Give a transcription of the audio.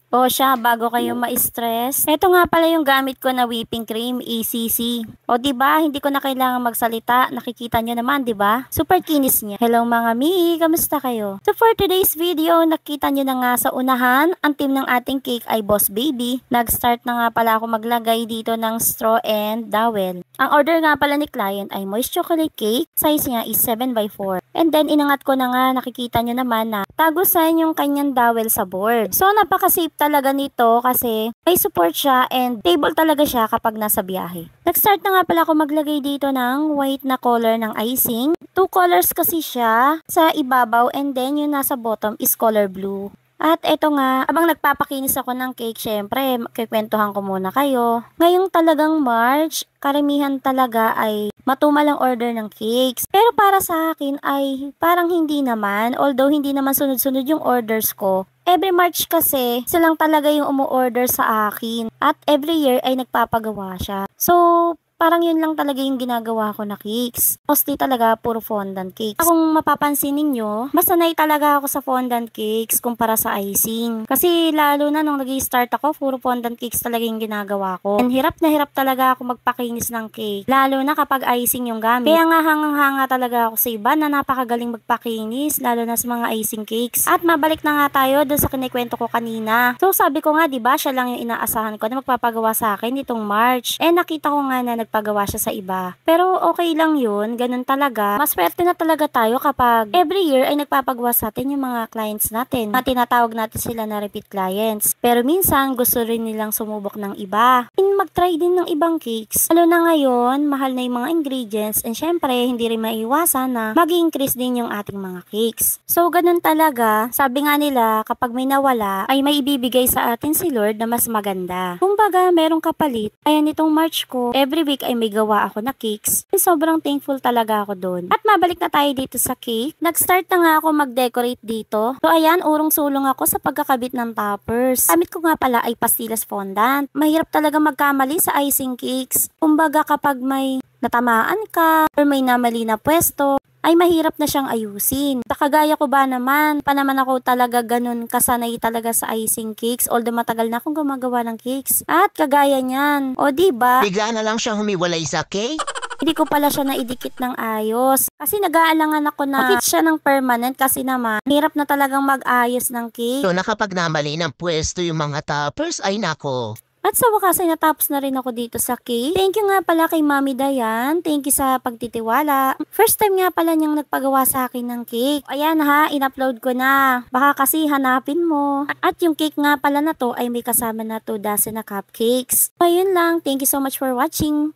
O siya, bago kayo ma-stress, ito nga pala yung gamit ko na whipping cream, ACC. O diba, hindi ko na kailangan magsalita, nakikita nyo naman, diba? Super kinis niya. Hello mga mi, kamusta kayo? So for today's video, nakita nyo na nga sa unahan, ang team ng ating cake ay Boss Baby. Nag-start na nga pala ako maglagay dito ng straw and dowel. Ang order nga pala ni client ay moist chocolate cake, size niya is 7x4. And then inangat ko na nga, nakikita nyo naman na tagusan yung kanyang dowel sa board. So napaka-safe talaga nito kasi may support siya and stable talaga siya kapag nasa biyahe. Nag-start na nga pala ako maglagay dito ng white na color ng icing. 2 colors kasi siya sa ibabaw and then yung nasa bottom is color blue. At eto nga, habang nagpapakinis ako ng cake, syempre, kikwentuhan ko muna kayo. Ngayong talagang March, karamihan talaga ay matumalang order ng cakes. Pero para sa akin ay parang hindi naman, although hindi naman sunod-sunod yung orders ko. Every March kasi, silang talaga yung umu-order sa akin. At every year ay nagpapagawa siya. So, parang yun lang talaga yung ginagawa ko na cakes. Mostly talaga puro fondant cakes. Kung mapapansin ninyo, mas sanay talaga ako sa fondant cakes kumpara sa icing. Kasi lalo na nung nag-start ako, puro fondant cakes talaga yung ginagawa ko. And hirap na hirap talaga ako magpakinis ng cake. Lalo na kapag icing yung gamit. Kaya nga hangang-hanga talaga ako sa iba na napakagaling magpakinis, lalo na sa mga icing cakes. At mabalik na nga tayo doon sa kinikwento ko kanina. So sabi ko nga, diba, siya lang yung inaasahan ko na magpapagawa sa akin itong March. And nakita ko nga na nagpagawa siya sa iba. Pero okay lang yun, ganun talaga. Mas swerte na talaga tayo kapag every year ay nagpapagawa sa atin yung mga clients natin. At tinatawag natin sila na repeat clients. Pero minsan gusto rin nilang sumubok ng iba. And mag-try din ng ibang cakes. Lalo na ngayon, mahal na yung mga ingredients and syempre hindi rin maiiwasan na mag-increase din yung ating mga cakes. So ganun talaga, sabi nga nila kapag may nawala ay may ibibigay sa atin si Lord na mas maganda. Kumbaga merong kapalit. Ayan itong March ko, every week ay may gawa ako na cakes. And sobrang thankful talaga ako doon. At mabalik na tayo dito sa cake. Nag-start na nga ako mag-decorate dito. So ayan, urong-sulong ako sa pagkakabit ng toppers. Gamit ko nga pala ay pastillas fondant. Mahirap talaga magkamali sa icing cakes. Kumbaga kapag may natamaan ka or may namali na pwesto, ay mahirap na siyang ayusin. Kagaya ko ba naman, pa naman ako talaga ganun kasanay talaga sa icing cakes, although matagal na akong gumagawa ng cakes. At kagaya niyan, o diba? Bigla na lang siyang humiwalay sa cake? Hindi ko pala siya naidikit ng ayos. Kasi nag-aalangan ako na makit siya ng permanent kasi naman, hirap na talagang mag-ayos ng cake. So nakapag namali ng pwesto yung mga toppers, ay nako. At sa wakas ay natapos na rin ako dito sa cake. Thank you nga pala kay Mami Dayan. Thank you sa pagtitiwala. First time nga pala niyang nagpagawa sa akin ng cake. Ayan ha, in-upload ko na. Baka kasi hanapin mo. At yung cake nga pala na to ay may kasama na 2 dozen na cupcakes. Ayun lang. Thank you so much for watching.